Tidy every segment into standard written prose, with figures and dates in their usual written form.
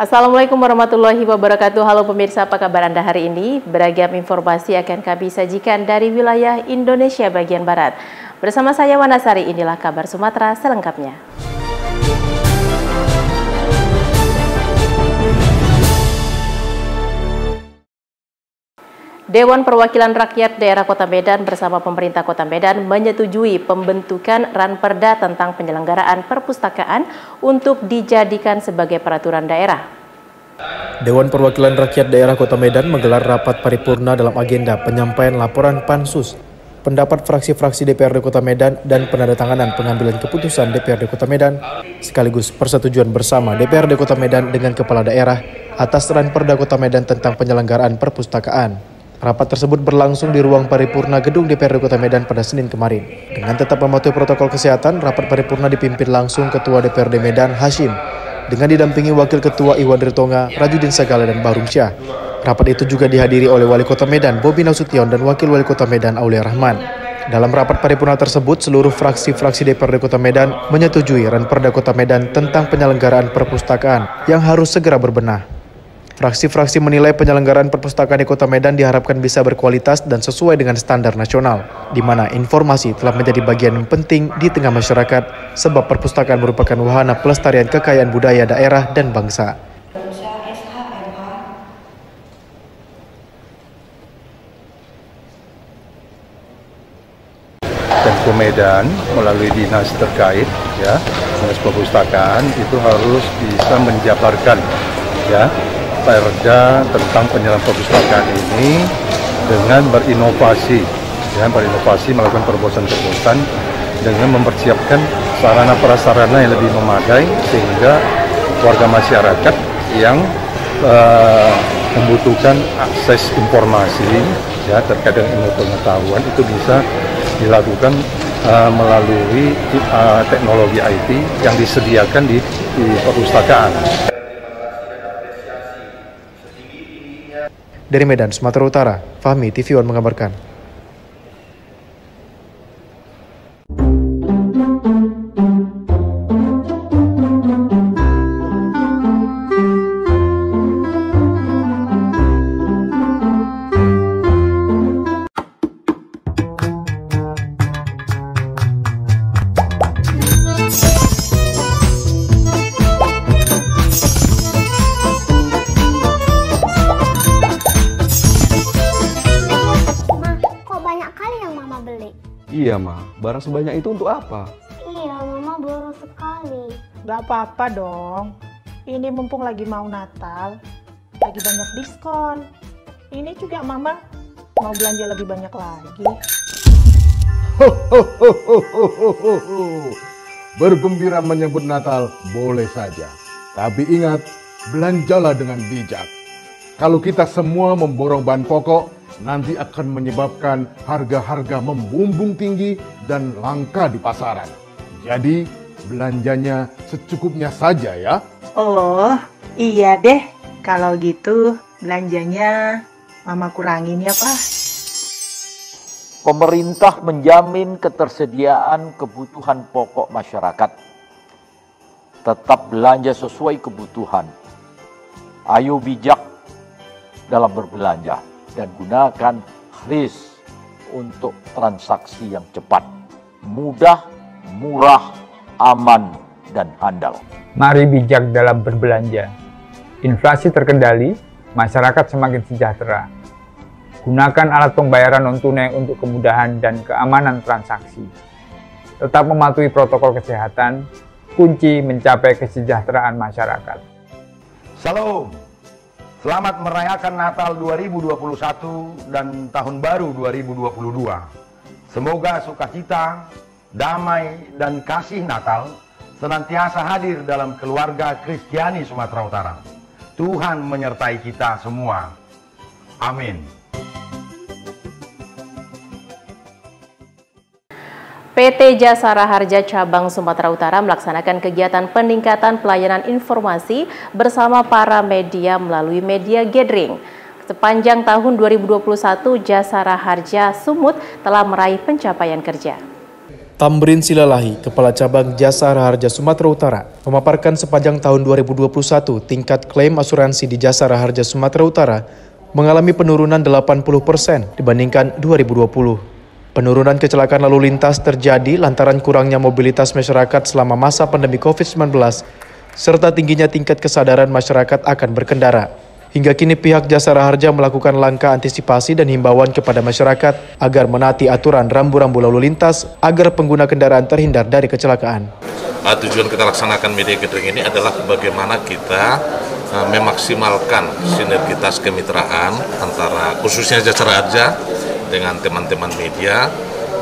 Assalamualaikum warahmatullahi wabarakatuh. Halo pemirsa, apa kabar Anda hari ini? Beragam informasi akan kami sajikan dari wilayah Indonesia bagian Barat. Bersama saya Wanasari, inilah kabar Sumatera selengkapnya. Dewan Perwakilan Rakyat Daerah Kota Medan bersama pemerintah Kota Medan menyetujui pembentukan Ranperda tentang penyelenggaraan perpustakaan untuk dijadikan sebagai peraturan daerah. Dewan Perwakilan Rakyat Daerah Kota Medan menggelar rapat paripurna dalam agenda penyampaian laporan Pansus, pendapat fraksi-fraksi DPRD Kota Medan, dan penandatanganan pengambilan keputusan DPRD Kota Medan, sekaligus persetujuan bersama DPRD Kota Medan dengan Kepala Daerah atas Ranperda Kota Medan tentang penyelenggaraan perpustakaan. Rapat tersebut berlangsung di ruang paripurna gedung DPRD Kota Medan pada Senin kemarin. Dengan tetap mematuhi protokol kesehatan, rapat paripurna dipimpin langsung Ketua DPRD Medan Hashim, dengan didampingi Wakil Ketua Iwan Ritonga, Rajudin Sagala, dan Bahrum Syah. Rapat itu juga dihadiri oleh Wali Kota Medan Bobi Nasution dan Wakil Wali Kota Medan Aulia Rahman. Dalam rapat paripurna tersebut, seluruh fraksi-fraksi DPRD Kota Medan menyetujui Ranperda Kota Medan tentang penyelenggaraan perpustakaan yang harus segera berbenah. Fraksi-fraksi menilai penyelenggaraan perpustakaan di Kota Medan diharapkan bisa berkualitas dan sesuai dengan standar nasional, di mana informasi telah menjadi bagian penting di tengah masyarakat, sebab perpustakaan merupakan wahana pelestarian kekayaan budaya daerah dan bangsa. Pemko Medan melalui dinas terkait, ya, dinas perpustakaan itu harus bisa menjabarkan, ya, perda tentang penyelenggaraan perpustakaan ini dengan berinovasi, melakukan terobosan-terobosan dengan mempersiapkan sarana prasarana yang lebih memadai sehingga warga masyarakat yang membutuhkan akses informasi, ya, terkait dengan ilmu pengetahuan itu bisa dilakukan melalui teknologi IT yang disediakan di perpustakaan. Dari Medan, Sumatera Utara, Fahmi, TV One mengabarkan. Iya, Ma. Barang sebanyak itu untuk apa? Iya, Mama baru sekali. Gak apa-apa dong. Ini mumpung lagi mau Natal, lagi banyak diskon. Ini juga Mama mau belanja lebih banyak lagi. Bergembira menyambut Natal boleh saja. Tapi ingat, belanjalah dengan bijak. Kalau kita semua memborong bahan pokok, nanti akan menyebabkan harga-harga membumbung tinggi dan langka di pasaran. Jadi, belanjanya secukupnya saja ya. Oh, iya deh. Kalau gitu, belanjanya Mama kurangin ya, Pak. Pemerintah menjamin ketersediaan kebutuhan pokok masyarakat. Tetap belanja sesuai kebutuhan. Ayo bijak dalam berbelanja dan gunakan kris untuk transaksi yang cepat, mudah, murah, aman, dan handal. Mari bijak dalam berbelanja. Inflasi terkendali, masyarakat semakin sejahtera. Gunakan alat pembayaran non-tunai untuk kemudahan dan keamanan transaksi. Tetap mematuhi protokol kesehatan, kunci mencapai kesejahteraan masyarakat. Salam. Selamat merayakan Natal 2021 dan Tahun Baru 2022. Semoga sukacita, damai, dan kasih Natal senantiasa hadir dalam keluarga Kristiani Sumatera Utara. Tuhan menyertai kita semua. Amin. PT Jasara Harja Cabang Sumatera Utara melaksanakan kegiatan peningkatan pelayanan informasi bersama para media melalui media gathering. Sepanjang tahun 2021, Jasara Harja Sumut telah meraih pencapaian kerja. Tamrin Silalahi, Kepala Cabang Jasara Harja Sumatera Utara, memaparkan sepanjang tahun 2021 tingkat klaim asuransi di Jasara Harja Sumatera Utara mengalami penurunan 80% dibandingkan 2020. Penurunan kecelakaan lalu lintas terjadi lantaran kurangnya mobilitas masyarakat selama masa pandemi COVID-19 serta tingginya tingkat kesadaran masyarakat akan berkendara. Hingga kini pihak Jasara Harja melakukan langkah antisipasi dan himbauan kepada masyarakat agar menaati aturan rambu-rambu lalu lintas agar pengguna kendaraan terhindar dari kecelakaan. Tujuan kita laksanakan media gathering ini adalah bagaimana kita memaksimalkan sinergitas kemitraan antara khususnya Jasara Harja dengan teman-teman media,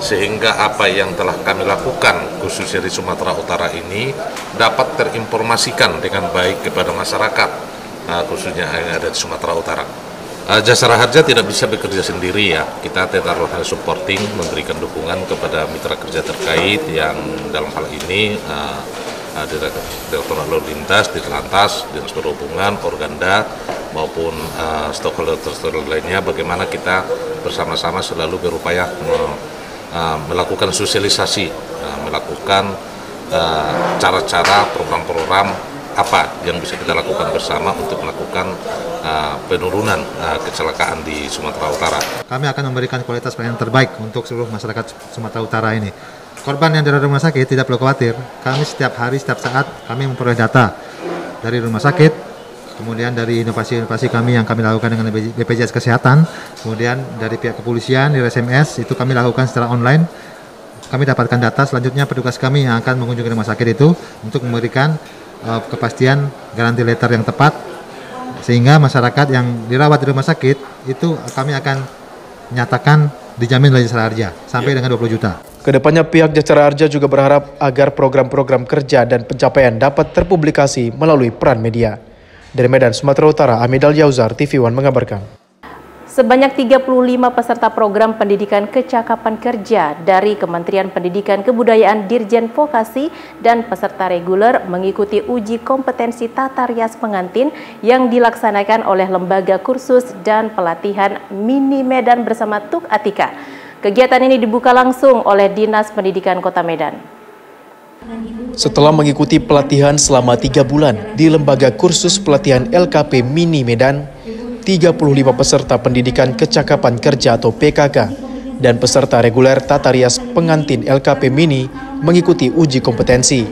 sehingga apa yang telah kami lakukan khususnya di Sumatera Utara ini dapat terinformasikan dengan baik kepada masyarakat, khususnya yang ada di Sumatera Utara. Jasara Harja tidak bisa bekerja sendiri ya, kita tetap supporting, memberikan dukungan kepada mitra kerja terkait yang dalam hal ini Direktorat Lalu Lintas, Ditlantas, Dinas Perhubungan, Organda maupun stakeholder lainnya, bagaimana kita bersama-sama selalu berupaya melakukan sosialisasi, melakukan cara-cara, program-program apa yang bisa kita lakukan bersama untuk melakukan penurunan kecelakaan di Sumatera Utara. Kami akan memberikan kualitas pelayanan terbaik untuk seluruh masyarakat Sumatera Utara ini. Korban yang dari rumah sakit tidak perlu khawatir. Kami setiap hari, setiap saat kami memperoleh data dari rumah sakit, kemudian dari inovasi-inovasi kami yang kami lakukan dengan BPJS Kesehatan, kemudian dari pihak kepolisian, di SMS, itu kami lakukan secara online. Kami dapatkan data, selanjutnya petugas kami yang akan mengunjungi rumah sakit itu untuk memberikan kepastian garansi letter yang tepat, sehingga masyarakat yang dirawat di rumah sakit itu kami akan nyatakan dijamin oleh Jasara Harja sampai dengan 20 juta. Kedepannya pihak Jasara Harja juga berharap agar program-program kerja dan pencapaian dapat terpublikasi melalui peran media. Dari Medan, Sumatera Utara, Amidal Yauzar, TV One mengabarkan. Sebanyak 35 peserta program pendidikan kecakapan kerja dari Kementerian Pendidikan Kebudayaan Dirjen Vokasi dan peserta reguler mengikuti uji kompetensi tata rias pengantin yang dilaksanakan oleh Lembaga Kursus dan Pelatihan Mini Medan bersama TUK Atika. Kegiatan ini dibuka langsung oleh Dinas Pendidikan Kota Medan. Setelah mengikuti pelatihan selama 3 bulan di Lembaga Kursus Pelatihan LKP Mini Medan, 35 peserta pendidikan kecakapan kerja atau PKK dan peserta reguler tata rias pengantin LKP Mini mengikuti uji kompetensi.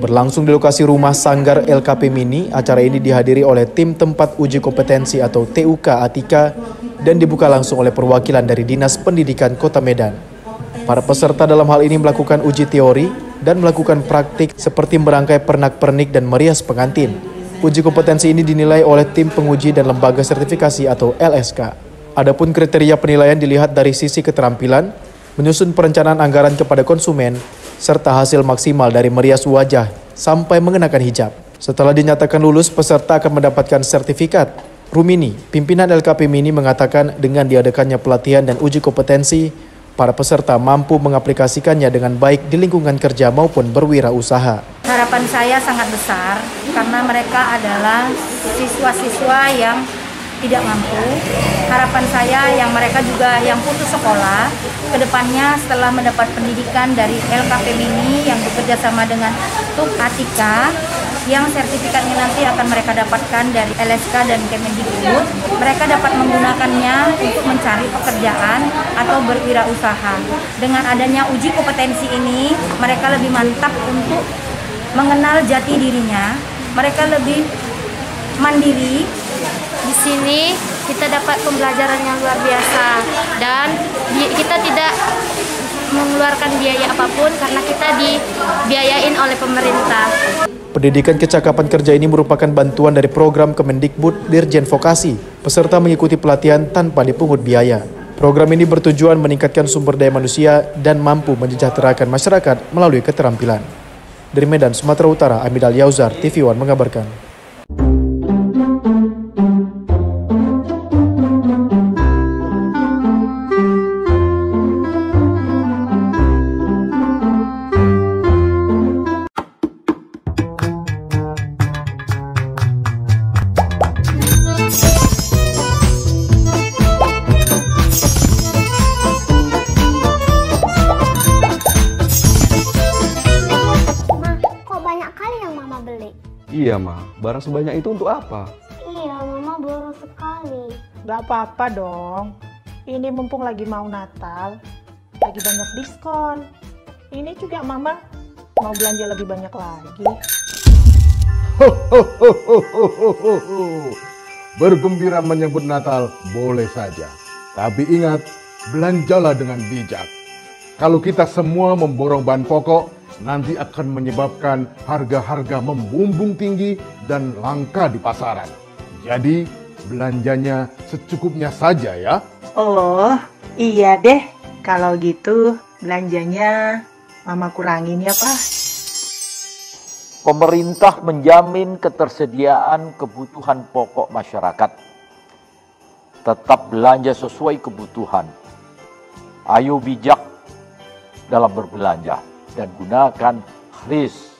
Berlangsung di lokasi rumah Sanggar LKP Mini, acara ini dihadiri oleh tim tempat uji kompetensi atau TUK Atika dan dibuka langsung oleh perwakilan dari Dinas Pendidikan Kota Medan. Para peserta dalam hal ini melakukan uji teori dan melakukan praktik seperti merangkai pernak-pernik dan merias pengantin. Uji kompetensi ini dinilai oleh tim penguji dan lembaga sertifikasi atau LSK. Adapun kriteria penilaian dilihat dari sisi keterampilan, menyusun perencanaan anggaran kepada konsumen, serta hasil maksimal dari merias wajah sampai mengenakan hijab. Setelah dinyatakan lulus, peserta akan mendapatkan sertifikat. Rumini, pimpinan LKP Mini, mengatakan dengan diadakannya pelatihan dan uji kompetensi, para peserta mampu mengaplikasikannya dengan baik di lingkungan kerja maupun berwirausaha. Harapan saya sangat besar karena mereka adalah siswa-siswa yang tidak mampu. Harapan saya yang mereka juga yang putus sekolah, kedepannya setelah mendapat pendidikan dari LKP Mini yang bekerja sama dengan TUK Atika, yang sertifikatnya nanti akan mereka dapatkan dari LSK dan Kemendikbud, mereka dapat menggunakannya untuk mencari pekerjaan atau berwirausaha. Dengan adanya uji kompetensi ini, mereka lebih mantap untuk mengenal jati dirinya, mereka lebih mandiri. Di sini kita dapat pembelajaran yang luar biasa dan kita tidak mengeluarkan biaya apapun karena kita dibiayain oleh pemerintah. Pendidikan kecakapan kerja ini merupakan bantuan dari program Kemendikbud Dirjen Vokasi. Peserta mengikuti pelatihan tanpa dipungut biaya. Program ini bertujuan meningkatkan sumber daya manusia dan mampu mensejahterakan masyarakat melalui keterampilan. Dari Medan, Sumatera Utara, Amidal Yauzar, TV One mengabarkan. Iya, Ma. Barang sebanyak itu untuk apa? Iya, Mama baru sekali. Gak apa-apa dong. Ini mumpung lagi mau Natal, lagi banyak diskon. Ini juga Mama mau belanja lebih banyak lagi. Bergembira menyambut Natal boleh saja. Tapi ingat, belanjalah dengan bijak. Kalau kita semua memborong bahan pokok, nanti akan menyebabkan harga-harga membumbung tinggi dan langka di pasaran. Jadi, belanjanya secukupnya saja ya. Oh, iya deh. Kalau gitu, belanjanya Mama kurangin ya, Pak. Pemerintah menjamin ketersediaan kebutuhan pokok masyarakat. Tetap belanja sesuai kebutuhan. Ayo bijak dalam berbelanja dan gunakan kris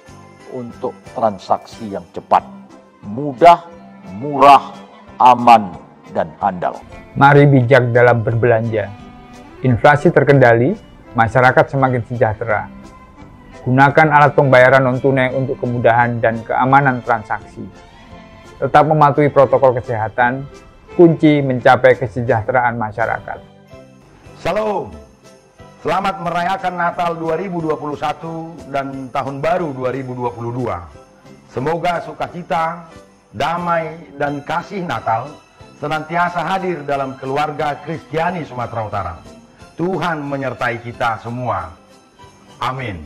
untuk transaksi yang cepat, mudah, murah, aman, dan handal. Mari bijak dalam berbelanja. Inflasi terkendali, masyarakat semakin sejahtera. Gunakan alat pembayaran non-tunai untuk kemudahan dan keamanan transaksi. Tetap mematuhi protokol kesehatan, kunci mencapai kesejahteraan masyarakat. Salam. Selamat merayakan Natal 2021 dan Tahun Baru 2022. Semoga sukacita, damai, dan kasih Natal senantiasa hadir dalam keluarga Kristiani Sumatera Utara. Tuhan menyertai kita semua. Amin.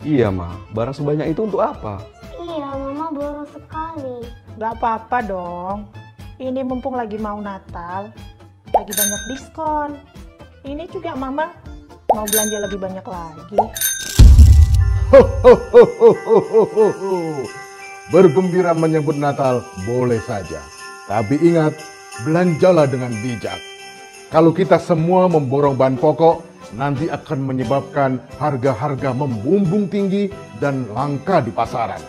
Iya, Ma. Barang sebanyak itu untuk apa? Iya, Mama baru sekali. Gak apa-apa dong. Ini mumpung lagi mau Natal, lagi banyak diskon. Ini juga Mama mau belanja lebih banyak lagi. Bergembira menyambut Natal boleh saja. Tapi ingat, belanjalah dengan bijak. Kalau kita semua memborong bahan pokok, nanti akan menyebabkan harga-harga membumbung tinggi dan langka di pasaran.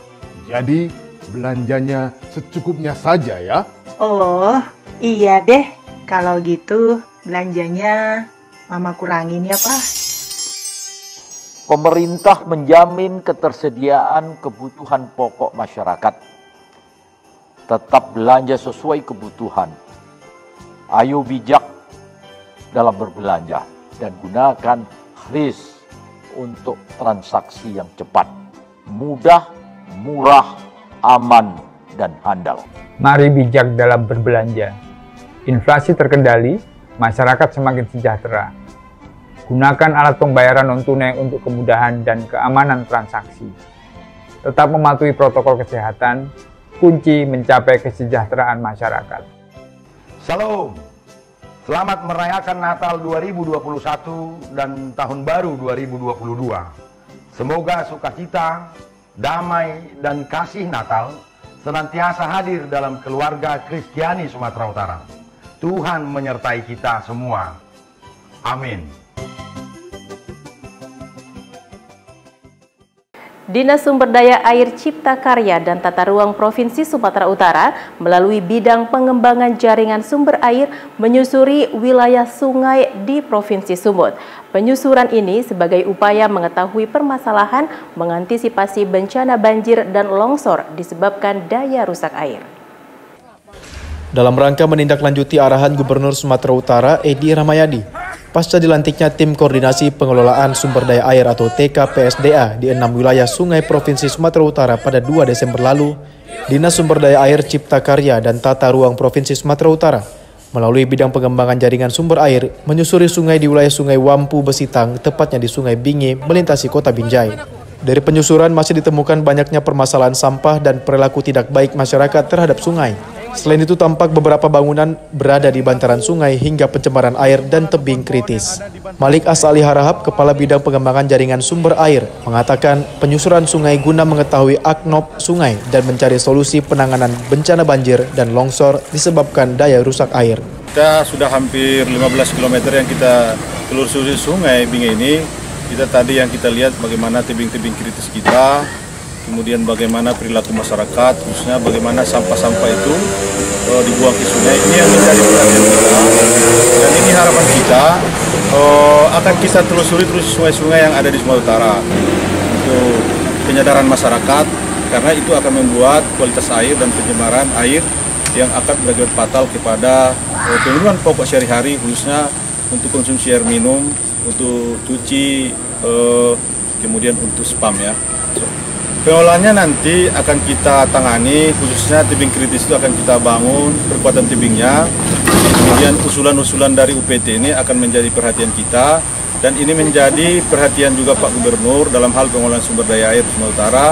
Jadi, belanjanya secukupnya saja ya. Oh, iya deh. Kalau gitu, belanjanya Mama kurangin ya, Pak. Pemerintah menjamin ketersediaan kebutuhan pokok masyarakat. Tetap belanja sesuai kebutuhan. Ayo bijak dalam berbelanja dan gunakan kris untuk transaksi yang cepat, mudah, murah, aman, dan handal. Mari bijak dalam berbelanja. Inflasi terkendali, masyarakat semakin sejahtera. Gunakan alat pembayaran non-tunai untuk kemudahan dan keamanan transaksi. Tetap mematuhi protokol kesehatan, kunci mencapai kesejahteraan masyarakat. Salam. Selamat merayakan Natal 2021 dan Tahun Baru 2022. Semoga sukacita, damai, dan kasih Natal senantiasa hadir dalam keluarga Kristiani Sumatera Utara. Tuhan menyertai kita semua. Amin. Dinas Sumber Daya Air Cipta Karya dan Tata Ruang Provinsi Sumatera Utara melalui bidang pengembangan jaringan sumber air menyusuri wilayah sungai di Provinsi Sumut. Penyusuran ini sebagai upaya mengetahui permasalahan mengantisipasi bencana banjir dan longsor disebabkan daya rusak air. Dalam rangka menindaklanjuti arahan Gubernur Sumatera Utara Edi Rahmayadi, pasca dilantiknya Tim Koordinasi Pengelolaan Sumber Daya Air atau TKPSDA di 6 wilayah sungai Provinsi Sumatera Utara pada 2 Desember lalu, Dinas Sumber Daya Air Cipta Karya dan Tata Ruang Provinsi Sumatera Utara melalui bidang pengembangan jaringan sumber air menyusuri sungai di wilayah Sungai Wampu Besitang, tepatnya di Sungai Bingi, melintasi Kota Binjai. Dari penyusuran masih ditemukan banyaknya permasalahan sampah dan perilaku tidak baik masyarakat terhadap sungai. Selain itu tampak beberapa bangunan berada di bantaran sungai hingga pencemaran air dan tebing kritis. Malik Asali Harahap, Kepala Bidang Pengembangan Jaringan Sumber Air, mengatakan penyusuran sungai guna mengetahui aknop sungai dan mencari solusi penanganan bencana banjir dan longsor disebabkan daya rusak air. Kita sudah hampir 15 km yang kita telusuri sungai Bingi ini. Kita tadi yang kita lihat bagaimana tebing-tebing kritis kita, kemudian bagaimana perilaku masyarakat, khususnya bagaimana sampah-sampah itu dibuang ke sungai. Ini yang menjadi perhatian kita, dan ini harapan kita akan kita telusuri terus sungai-sungai yang ada di Sumatera Utara untuk penyadaran masyarakat, karena itu akan membuat kualitas air dan pencemaran air yang akan berakibat fatal kepada kebutuhan pokok sehari-hari, khususnya untuk konsumsi air minum, untuk cuci, kemudian untuk spam ya. Pengolahannya nanti akan kita tangani, khususnya tebing kritis itu akan kita bangun perkuatan tebingnya. Kemudian usulan-usulan dari UPT ini akan menjadi perhatian kita, dan ini menjadi perhatian juga Pak Gubernur dalam hal pengolahan sumber daya air Sumatera Utara,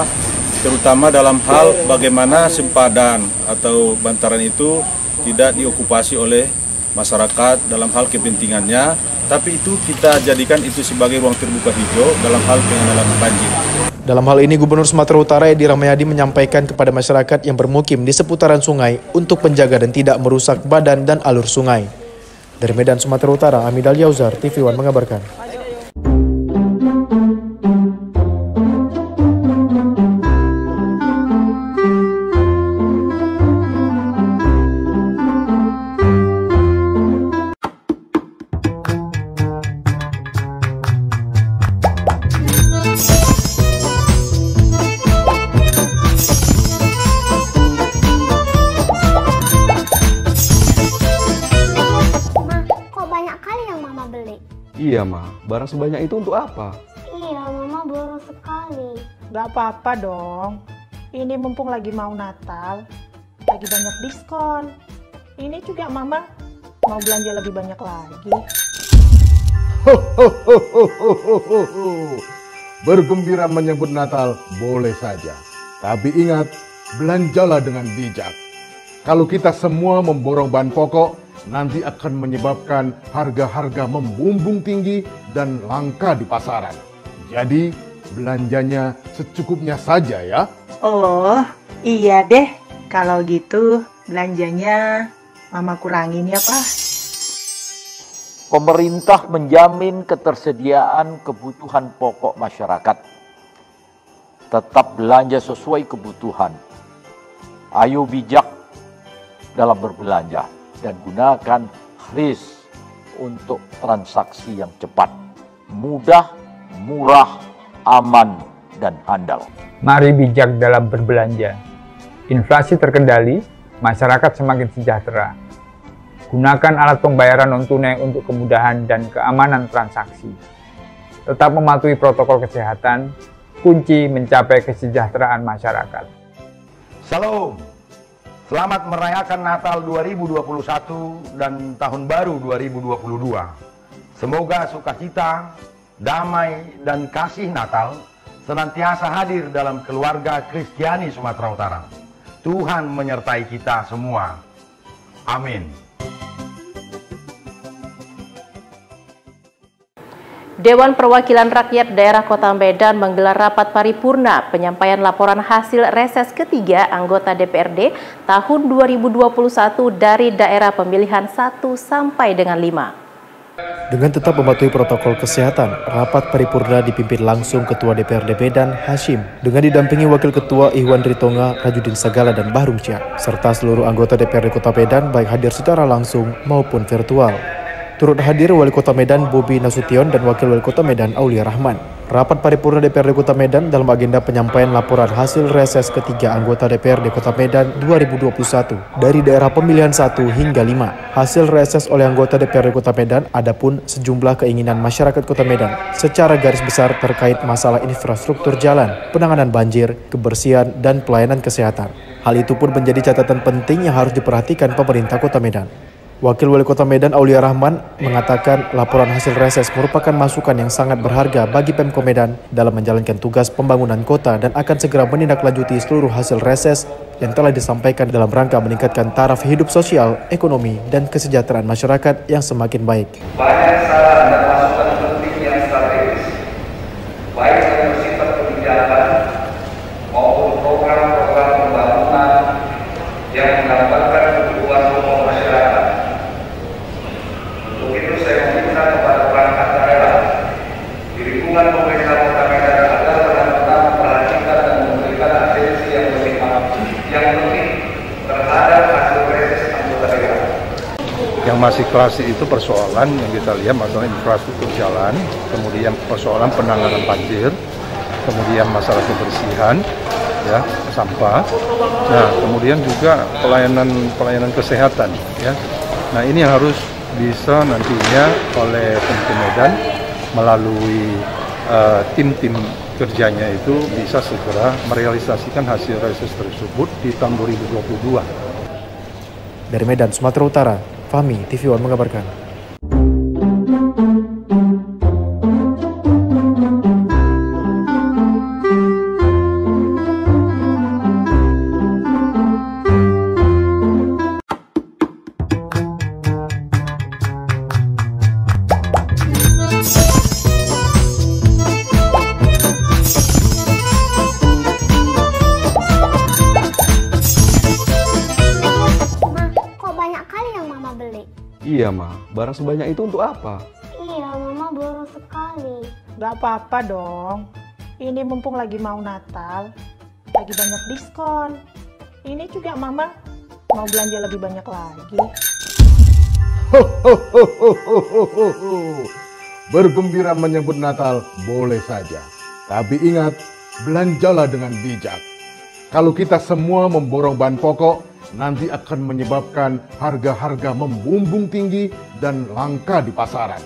terutama dalam hal bagaimana sempadan atau bantaran itu tidak diokupasi oleh masyarakat dalam hal kepentingannya, tapi itu kita jadikan itu sebagai ruang terbuka hijau dalam hal pengenalan banjir. Dalam hal ini, Gubernur Sumatera Utara Edi Rahmayadi menyampaikan kepada masyarakat yang bermukim di seputaran sungai untuk menjaga dan tidak merusak badan dan alur sungai. Dari Medan, Sumatera Utara, Amidal Yauzar, TV One mengabarkan. Iya, Ma. Barang sebanyak itu untuk apa? Iya, Mama boros sekali. Gak apa-apa dong. Ini mumpung lagi mau Natal, lagi banyak diskon. Ini juga Mama mau belanja lebih banyak lagi. Bergembira menyambut Natal boleh saja. Tapi ingat, belanjalah dengan bijak. Kalau kita semua memborong bahan pokok, nanti akan menyebabkan harga-harga membumbung tinggi dan langka di pasaran. Jadi, belanjanya secukupnya saja ya. Oh, iya deh. Kalau gitu, belanjanya Mama kurangin ya, Pak. Pemerintah menjamin ketersediaan kebutuhan pokok masyarakat. Tetap belanja sesuai kebutuhan. Ayo bijak dalam berbelanja dan gunakan kris untuk transaksi yang cepat, mudah, murah, aman, dan handal. Mari bijak dalam berbelanja. Inflasi terkendali, masyarakat semakin sejahtera. Gunakan alat pembayaran non-tunai untuk kemudahan dan keamanan transaksi. Tetap mematuhi protokol kesehatan, kunci mencapai kesejahteraan masyarakat. Salam. Selamat merayakan Natal 2021 dan Tahun Baru 2022. Semoga sukacita, damai, dan kasih Natal senantiasa hadir dalam keluarga Kristiani Sumatera Utara. Tuhan menyertai kita semua. Amin. Dewan Perwakilan Rakyat Daerah Kota Medan menggelar rapat paripurna penyampaian laporan hasil reses ketiga anggota DPRD tahun 2021 dari daerah pemilihan 1 sampai dengan 5. Dengan tetap mematuhi protokol kesehatan, rapat paripurna dipimpin langsung Ketua DPRD Medan, Hashim, dengan didampingi Wakil Ketua Ihwan Ritonga, Rajudin Sagala, dan Bahrum Syah, serta seluruh anggota DPRD Kota Medan baik hadir secara langsung maupun virtual. Turut hadir Wali Kota Medan Bobi Nasution dan Wakil Wali Kota Medan Aulia Rahman. Rapat paripurna DPRD Kota Medan dalam agenda penyampaian laporan hasil reses ketiga anggota DPRD Kota Medan 2021 dari daerah pemilihan 1 hingga 5. Hasil reses oleh anggota DPRD Kota Medan adapun sejumlah keinginan masyarakat Kota Medan secara garis besar terkait masalah infrastruktur jalan, penanganan banjir, kebersihan, dan pelayanan kesehatan. Hal itu pun menjadi catatan penting yang harus diperhatikan pemerintah Kota Medan. Wakil Wali Kota Medan Aulia Rahman mengatakan laporan hasil reses merupakan masukan yang sangat berharga bagi Pemko Medan dalam menjalankan tugas pembangunan kota dan akan segera menindaklanjuti seluruh hasil reses yang telah disampaikan dalam rangka meningkatkan taraf hidup sosial, ekonomi, dan kesejahteraan masyarakat yang semakin baik. Banyak saran dan masukan penting yang strategis, baik yang bersifat kebijakan maupun program-program pembangunan yang mendapatkan kebutuhan pokok masyarakat. Untuk itu saya meminta kepada perangkat daerah di lingkungan pemerintah Kota Medan agar benar-benar memperhatikan dan memberikan atensi yang penting terhadap hasil reses anggota daerah. Yang masih klasik itu persoalan yang kita lihat masalah infrastruktur jalan, kemudian persoalan penanganan banjir, kemudian masalah kebersihan, ya, sampah. Nah, kemudian juga pelayanan kesehatan, ya. Nah, ini yang harus bisa nantinya oleh Pemko Medan melalui tim-tim kerjanya itu bisa segera merealisasikan hasil reses tersebut di tahun 2022. Dari Medan, Sumatera Utara, Fahmi, TV One mengabarkan. Iya, Ma. Barang sebanyak itu untuk apa? Iya, Mama baru sekali. Gak apa-apa dong. Ini mumpung lagi mau Natal, lagi banyak diskon. Ini juga Mama mau belanja lebih banyak lagi. Bergembira menyambut Natal boleh saja. Tapi ingat, belanjalah dengan bijak. Kalau kita semua memborong bahan pokok, nanti akan menyebabkan harga-harga membumbung tinggi dan langka di pasaran.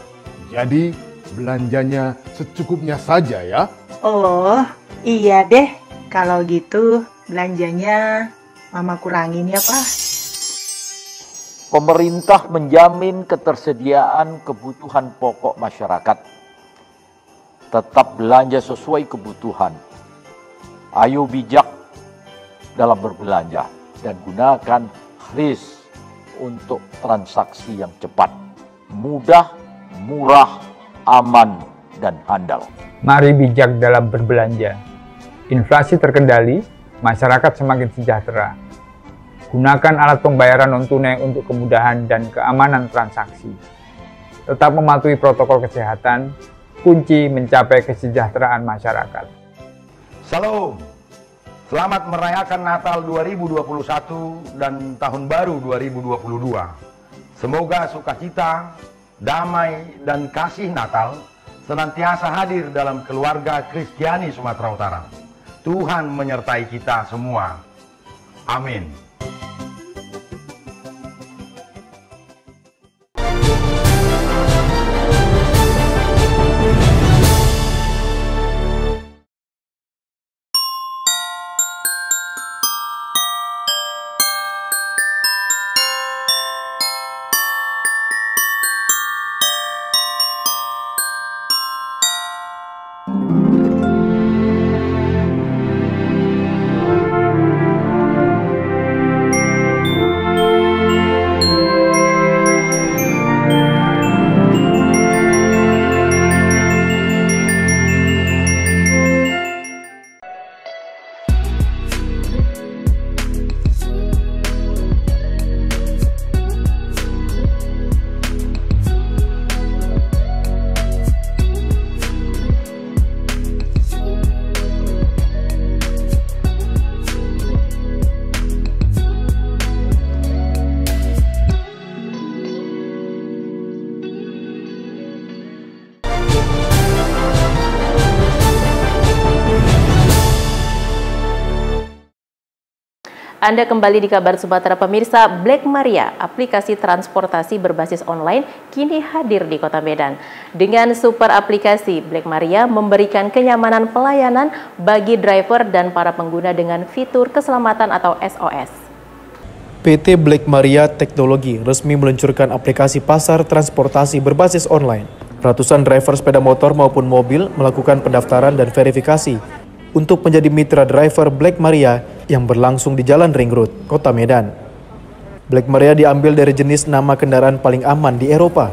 Jadi belanjanya secukupnya saja ya. Oh, iya deh. Kalau gitu belanjanya Mama kurangin ya, Pak. Pemerintah menjamin ketersediaan kebutuhan pokok masyarakat. Tetap belanja sesuai kebutuhan. Ayo bijak dalam berbelanja dan gunakan kris untuk transaksi yang cepat, mudah, murah, aman, dan handal. Mari bijak dalam berbelanja. Inflasi terkendali, masyarakat semakin sejahtera. Gunakan alat pembayaran non-tunai untuk kemudahan dan keamanan transaksi. Tetap mematuhi protokol kesehatan, kunci mencapai kesejahteraan masyarakat. Salam. Selamat merayakan Natal 2021 dan Tahun Baru 2022. Semoga sukacita, damai, dan kasih Natal senantiasa hadir dalam keluarga Kristiani Sumatera Utara. Tuhan menyertai kita semua. Amin. Anda kembali di Kabar Sumatera pemirsa. Black Maria, aplikasi transportasi berbasis online, kini hadir di Kota Medan. Dengan super aplikasi, Black Maria memberikan kenyamanan pelayanan bagi driver dan para pengguna dengan fitur keselamatan atau SOS. PT Black Maria Teknologi resmi meluncurkan aplikasi pasar transportasi berbasis online. Ratusan driver sepeda motor maupun mobil melakukan pendaftaran dan verifikasi untuk menjadi mitra driver Black Maria yang berlangsung di Jalan Ring Road, Kota Medan. Black Maria diambil dari jenis nama kendaraan paling aman di Eropa.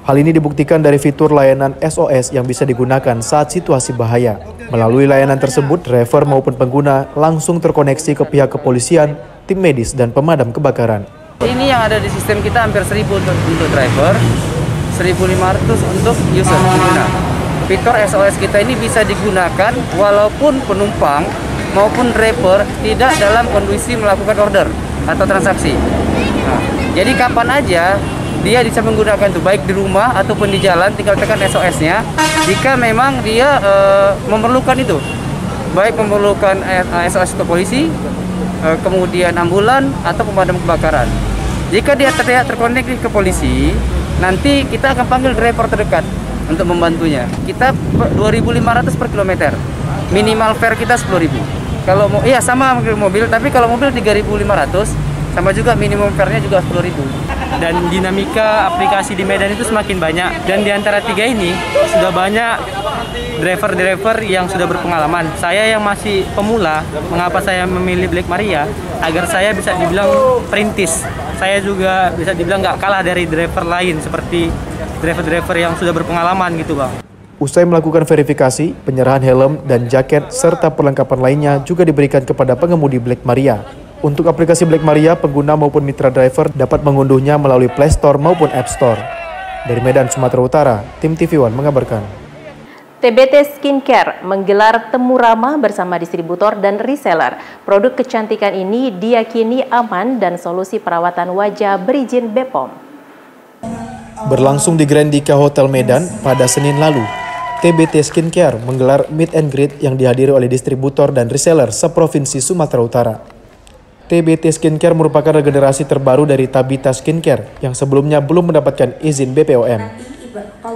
Hal ini dibuktikan dari fitur layanan SOS yang bisa digunakan saat situasi bahaya. Melalui layanan tersebut, driver maupun pengguna langsung terkoneksi ke pihak kepolisian, tim medis, dan pemadam kebakaran. Ini yang ada di sistem kita hampir 1.000 untuk driver, 1.500 untuk user pengguna. Fitur SOS kita ini bisa digunakan walaupun penumpang maupun driver tidak dalam kondisi melakukan order atau transaksi. Nah, jadi kapan aja dia bisa menggunakan itu, baik di rumah ataupun di jalan, tinggal tekan SOS-nya. Jika memang dia memerlukan itu, baik memerlukan SOS ke polisi, kemudian ambulan atau pemadam kebakaran. Jika dia terlihat terkoneksi ke polisi, nanti kita akan panggil driver terdekat untuk membantunya. Kita 2.500 per kilometer. Minimal fare kita 10.000. Kalau mau, iya sama mobil, tapi kalau mobil 3.500, sama juga minimum fare-nya juga 10.000. Dan dinamika aplikasi di Medan itu semakin banyak. Dan di antara tiga ini sudah banyak driver-driver yang sudah berpengalaman. Saya yang masih pemula, mengapa saya memilih Black Maria? Agar saya bisa dibilang perintis. Saya juga bisa dibilang nggak kalah dari driver lain seperti driver-driver yang sudah berpengalaman gitu Bang. Usai melakukan verifikasi, penyerahan helm dan jaket serta perlengkapan lainnya juga diberikan kepada pengemudi Black Maria. Untuk aplikasi Black Maria, pengguna maupun mitra driver dapat mengunduhnya melalui Play Store maupun App Store. Dari Medan, Sumatera Utara, tim TV One mengabarkan. TBT Skincare menggelar temu ramah bersama distributor dan reseller. Produk kecantikan ini diyakini aman dan solusi perawatan wajah berizin BPOM. Berlangsung di Grandika Hotel Medan pada Senin lalu, TBT Skincare menggelar meet and greet yang dihadiri oleh distributor dan reseller seprovinsi Sumatera Utara. TBT Skincare merupakan regenerasi terbaru dari Tabita Skincare yang sebelumnya belum mendapatkan izin BPOM.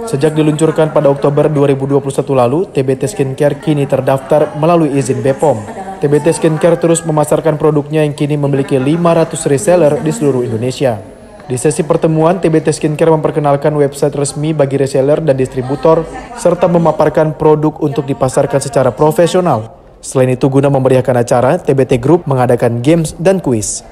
Sejak diluncurkan pada Oktober 2021 lalu, TBT Skincare kini terdaftar melalui izin BPOM. TBT Skincare terus memasarkan produknya yang kini memiliki 500 reseller di seluruh Indonesia. Di sesi pertemuan, TBT Skincare memperkenalkan website resmi bagi reseller dan distributor, serta memaparkan produk untuk dipasarkan secara profesional. Selain itu, guna memeriahkan acara, TBT Group mengadakan games dan kuis.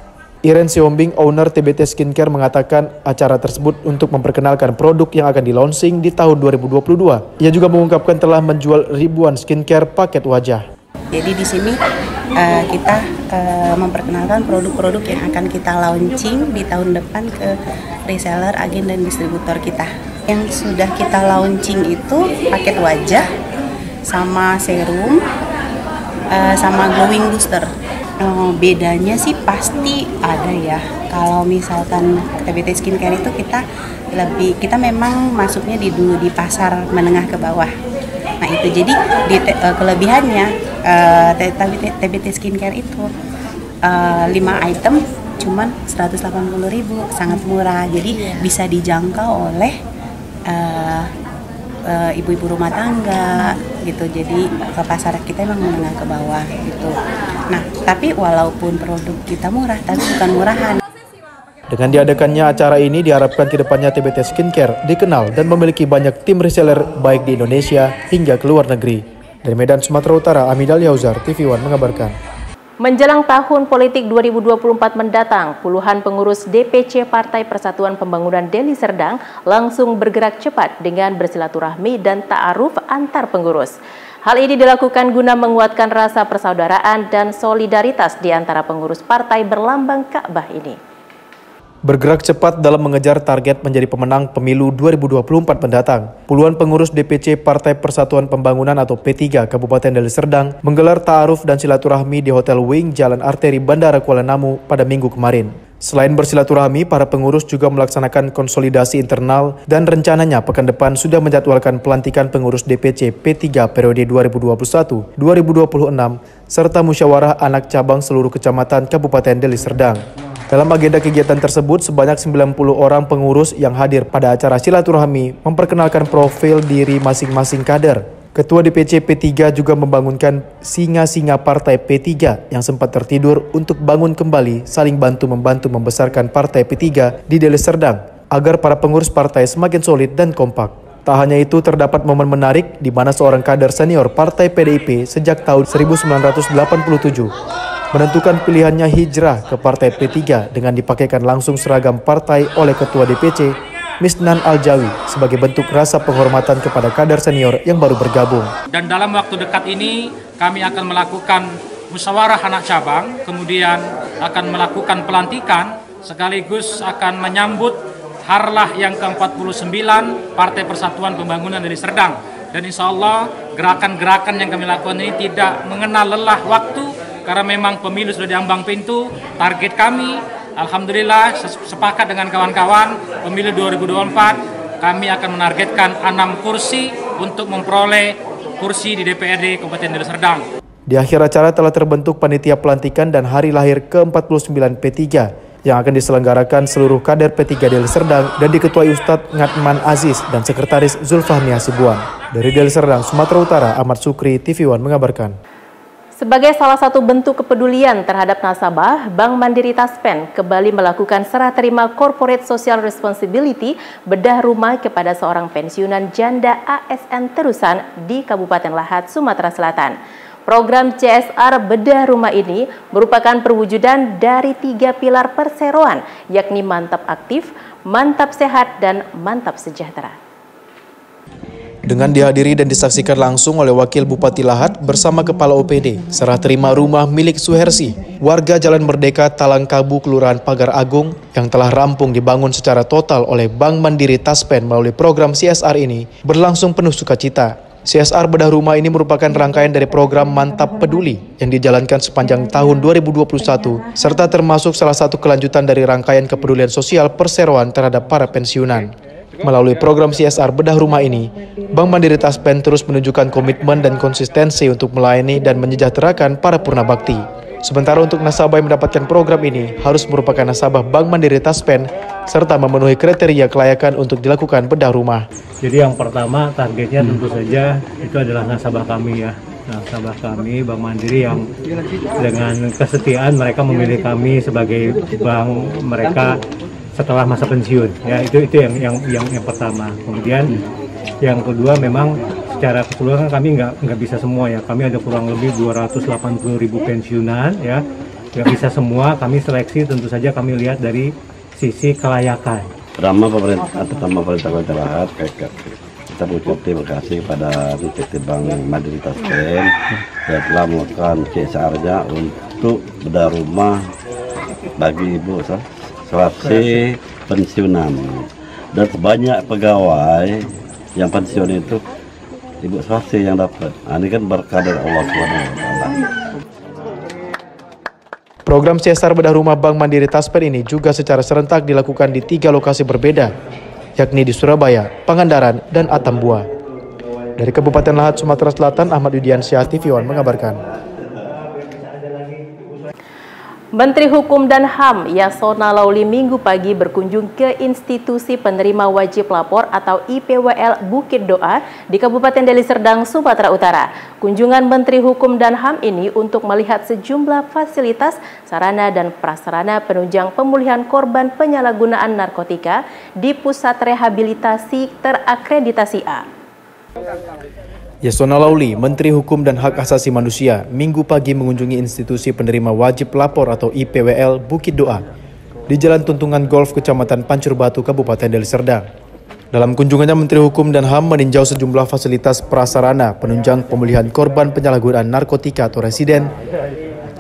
Iren Siombing, owner TBT Skincare, mengatakan acara tersebut untuk memperkenalkan produk yang akan di-launching di tahun 2022. Ia juga mengungkapkan telah menjual ribuan skincare paket wajah. Jadi di sini kita memperkenalkan produk-produk yang akan kita launching di tahun depan ke reseller, agen, dan distributor kita. Yang sudah kita launching itu paket wajah, sama serum, sama glowing booster. Bedanya sih pasti ada ya. Kalau misalkan TBT Skincare itu kita memang masuknya di pasar menengah ke bawah. Nah itu jadi kelebihannya TBT Skincare itu 5 item cuman 180.000, sangat murah. Jadi bisa dijangkau oleh ibu-ibu rumah tangga gitu. Jadi ke pasar kita memang menengah ke bawah gitu. Nah, tapi walaupun produk kita murah, tapi bukan murahan. Dengan diadakannya acara ini diharapkan kedepannya TBT Skincare dikenal dan memiliki banyak tim reseller baik di Indonesia hingga ke luar negeri. Dari Medan, Sumatera Utara, Amidal Yauzar, TV One mengabarkan. Menjelang tahun politik 2024 mendatang, puluhan pengurus DPC Partai Persatuan Pembangunan Deli Serdang langsung bergerak cepat dengan bersilaturahmi dan ta'aruf antar pengurus. Hal ini dilakukan guna menguatkan rasa persaudaraan dan solidaritas di antara pengurus partai berlambang Ka'bah ini. Bergerak cepat dalam mengejar target menjadi pemenang pemilu 2024 mendatang, puluhan pengurus DPC Partai Persatuan Pembangunan atau P3 Kabupaten Deli Serdang menggelar ta'aruf dan silaturahmi di Hotel Wing Jalan Arteri Bandara Kuala Namu pada Minggu kemarin. Selain bersilaturahmi, para pengurus juga melaksanakan konsolidasi internal dan rencananya pekan depan sudah menjadwalkan pelantikan pengurus DPC P3 periode 2021-2026 serta musyawarah anak cabang seluruh kecamatan Kabupaten Deli Serdang. Dalam agenda kegiatan tersebut, sebanyak 90 orang pengurus yang hadir pada acara silaturahmi memperkenalkan profil diri masing-masing kader. Ketua DPC P3 juga membangunkan singa-singa partai P3 yang sempat tertidur untuk bangun kembali saling bantu-membantu membesarkan partai P3 di Deli Serdang agar para pengurus partai semakin solid dan kompak. Tak hanya itu, terdapat momen menarik di mana seorang kader senior partai PDIP sejak tahun 1987 menentukan pilihannya hijrah ke partai P3 dengan dipakaikan langsung seragam partai oleh Ketua DPC Misnan Aljawi sebagai bentuk rasa penghormatan kepada kader senior yang baru bergabung. Dan dalam waktu dekat ini kami akan melakukan musyawarah anak cabang, kemudian akan melakukan pelantikan sekaligus akan menyambut harlah yang ke-49 Partai Persatuan Pembangunan Deli Serdang. Dan insya Allah gerakan-gerakan yang kami lakukan ini tidak mengenal lelah waktu karena memang pemilu sudah diambang pintu. Target kami alhamdulillah sepakat dengan kawan-kawan pemilu 2024 kami akan menargetkan 6 kursi untuk memperoleh kursi di DPRD Kabupaten Deli Serdang. Di akhir acara telah terbentuk panitia pelantikan dan hari lahir ke-49 P3 yang akan diselenggarakan seluruh kader P3 Deli Serdang dan diketuai Ustadz Ngatman Aziz dan Sekretaris Zulfahmi Hasibuan. Dari Deli Serdang, Sumatera Utara, Ahmad Sukri, TV One mengabarkan. Sebagai salah satu bentuk kepedulian terhadap nasabah, Bank Mandiri Taspen kembali melakukan serah terima Corporate Social Responsibility bedah rumah kepada seorang pensiunan janda ASN terusan di Kabupaten Lahat, Sumatera Selatan. Program CSR bedah rumah ini merupakan perwujudan dari 3 pilar perseroan, yakni mantap aktif, mantap sehat, dan mantap sejahtera. Dengan dihadiri dan disaksikan langsung oleh Wakil Bupati Lahat bersama Kepala OPD, serah terima rumah milik Suhersi, warga Jalan Merdeka, Talangkabu, Kelurahan Pagar Agung, yang telah rampung dibangun secara total oleh Bank Mandiri Taspen melalui program CSR ini, berlangsung penuh sukacita. CSR bedah rumah ini merupakan rangkaian dari program Mantap Peduli yang dijalankan sepanjang tahun 2021, serta termasuk salah satu kelanjutan dari rangkaian kepedulian sosial perseroan terhadap para pensiunan. Melalui program CSR bedah rumah ini, Bank Mandiri Taspen terus menunjukkan komitmen dan konsistensi untuk melayani dan menyejahterakan para purna bakti. Sementara untuk nasabah yang mendapatkan program ini harus merupakan nasabah Bank Mandiri Taspen serta memenuhi kriteria kelayakan untuk dilakukan bedah rumah. Jadi yang pertama targetnya tentu saja itu adalah nasabah kami ya. Nasabah kami Bank Mandiri yang dengan kesetiaan mereka memilih kami sebagai bank mereka setelah masa pensiun ya, itu yang pertama. Kemudian yang kedua, memang secara keseluruhan kami nggak bisa semua ya, kami ada kurang lebih 280.000 pensiunan ya, nggak bisa semua kami seleksi, tentu saja kami lihat dari sisi kelayakan. Pertama pemerintah Kota Lahat, kita mengucapkan terima kasih kepada PT Bank Mandiri Taspen yang telah melakukan CSR-nya untuk bedah rumah bagi ibu Suhersi pensiunan, dan sebanyak pegawai yang pensiun itu Ibu Suhersi yang dapat. Ini kan berkah dari Allah SWT. Program CSR bedah rumah Bank Mandiri Taspen ini juga secara serentak dilakukan di 3 lokasi berbeda, yakni di Surabaya, Pangandaran, dan Atambua. Dari Kabupaten Lahat, Sumatera Selatan, Ahmad Yudiansyah, TV One mengabarkan. Menteri Hukum dan HAM Yasona Lauli Minggu pagi berkunjung ke Institusi Penerima Wajib Lapor atau IPWL Bukit Doa di Kabupaten Deli Serdang, Sumatera Utara. Kunjungan Menteri Hukum dan HAM ini untuk melihat sejumlah fasilitas, sarana dan prasarana penunjang pemulihan korban penyalahgunaan narkotika di Pusat Rehabilitasi Terakreditasi A. Yasona Lauli, Menteri Hukum dan Hak Asasi Manusia, Minggu pagi mengunjungi Institusi Penerima Wajib Lapor atau IPWL Bukit Doa di Jalan Tuntungan Golf, Kecamatan Pancur Batu, Kabupaten Deli Serdang. Dalam kunjungannya, Menteri Hukum dan HAM meninjau sejumlah fasilitas prasarana penunjang pemulihan korban penyalahgunaan narkotika atau residen,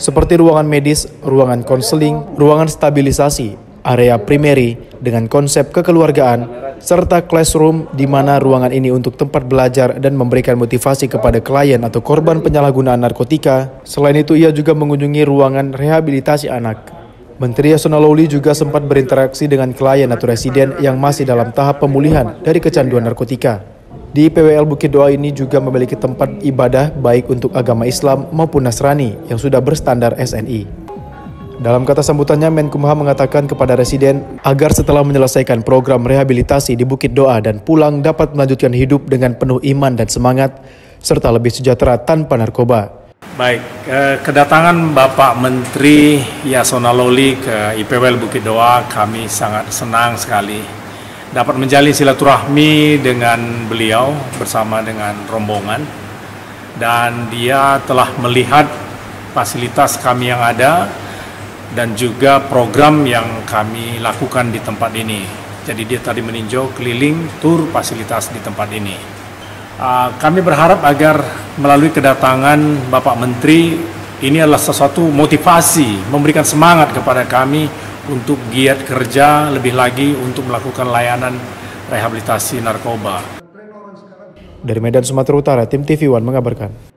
seperti ruangan medis, ruangan konseling, ruangan stabilisasi, area primary dengan konsep kekeluargaan, serta classroom di mana ruangan ini untuk tempat belajar dan memberikan motivasi kepada klien atau korban penyalahgunaan narkotika. Selain itu, ia juga mengunjungi ruangan rehabilitasi anak. Menteri Yasona Lawli juga sempat berinteraksi dengan klien atau residen yang masih dalam tahap pemulihan dari kecanduan narkotika. Di PWL Bukit Doa ini juga memiliki tempat ibadah baik untuk agama Islam maupun Nasrani yang sudah berstandar SNI. Dalam kata sambutannya, Menkumham mengatakan kepada residen agar setelah menyelesaikan program rehabilitasi di Bukit Doa dan pulang dapat melanjutkan hidup dengan penuh iman dan semangat, serta lebih sejahtera tanpa narkoba. Baik, kedatangan Bapak Menteri Yasona Lawli ke IPWL Bukit Doa, kami sangat senang sekali dapat menjalin silaturahmi dengan beliau bersama dengan rombongan, dan dia telah melihat fasilitas kami yang ada dan juga program yang kami lakukan di tempat ini. Jadi dia tadi meninjau keliling tur fasilitas di tempat ini. Kami berharap agar melalui kedatangan Bapak Menteri ini adalah sesuatu motivasi, memberikan semangat kepada kami untuk giat kerja lebih lagi untuk melakukan layanan rehabilitasi narkoba. Dari Medan, Sumatera Utara, tim TV One mengabarkan.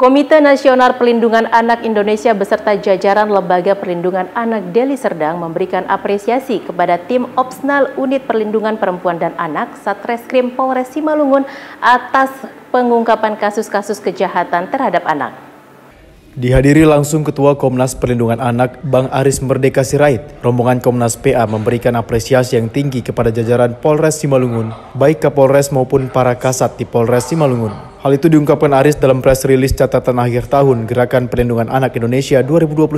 Komite Nasional Perlindungan Anak Indonesia beserta jajaran Lembaga Perlindungan Anak Deli Serdang memberikan apresiasi kepada tim Opsnal Unit Perlindungan Perempuan dan Anak Satreskrim Polres Simalungun atas pengungkapan kasus-kasus kejahatan terhadap anak. Dihadiri langsung Ketua Komnas Perlindungan Anak Bang Aris Merdeka Sirait, rombongan Komnas PA memberikan apresiasi yang tinggi kepada jajaran Polres Simalungun, baik Kapolres maupun para kasat di Polres Simalungun. Hal itu diungkapkan Aris dalam press release catatan akhir tahun Gerakan Perlindungan Anak Indonesia 2021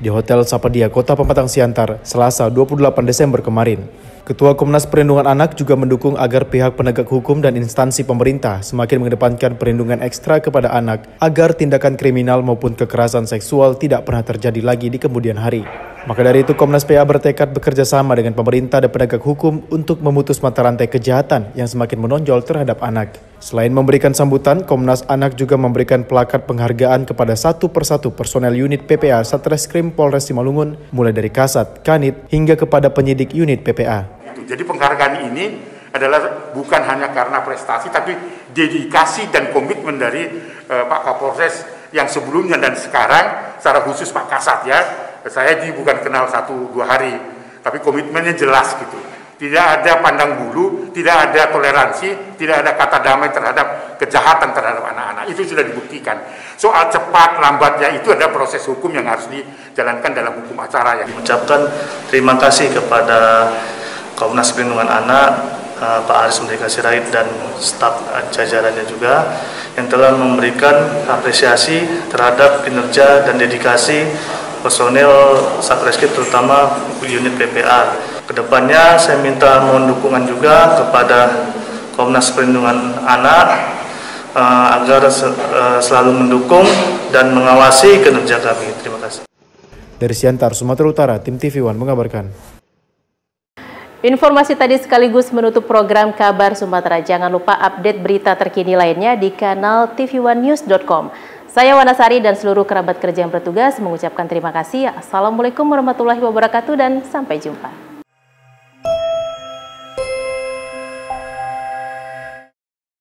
di Hotel Sapadia, Kota Pematang Siantar, Selasa 28 Desember kemarin. Ketua Komnas Perlindungan Anak juga mendukung agar pihak penegak hukum dan instansi pemerintah semakin mengedepankan perlindungan ekstra kepada anak agar tindakan kriminal maupun kekerasan seksual tidak pernah terjadi lagi di kemudian hari. Maka dari itu Komnas PA bertekad bekerja sama dengan pemerintah dan penegak hukum untuk memutus mata rantai kejahatan yang semakin menonjol terhadap anak. Selain memberikan sambutan, Komnas Anak juga memberikan plakat penghargaan kepada satu persatu personel unit PPA Satreskrim Polres Simalungun, mulai dari Kasat, Kanit, hingga kepada penyidik unit PPA. Jadi penghargaan ini adalah bukan hanya karena prestasi, tapi dedikasi dan komitmen dari Pak Kapolres yang sebelumnya dan sekarang, secara khusus Pak Kasat ya. Saya bukan kenal 1-2 hari, tapi komitmennya jelas gitu. Tidak ada pandang bulu, tidak ada toleransi, tidak ada kata damai terhadap kejahatan terhadap anak-anak. Itu sudah dibuktikan. Soal cepat lambatnya itu ada proses hukum yang harus dijalankan dalam hukum acara. Yang mengucapkan terima kasih kepada Komnas Perlindungan Anak, Pak Aris Merdeka Sirait dan staf jajarannya juga yang telah memberikan apresiasi terhadap kinerja dan dedikasi personel Satreskrim terutama unit PPA. Kedepannya saya minta mohon dukungan juga kepada Komnas Perlindungan Anak agar selalu mendukung dan mengawasi kinerja kami. Terima kasih. Dari Siantar, Sumatera Utara, tim TV One mengabarkan. Informasi tadi sekaligus menutup program Kabar Sumatera. Jangan lupa update berita terkini lainnya di kanal tv1news.com. Saya Wanasari dan seluruh kerabat kerja yang bertugas mengucapkan terima kasih. Assalamualaikum warahmatullahi wabarakatuh dan sampai jumpa.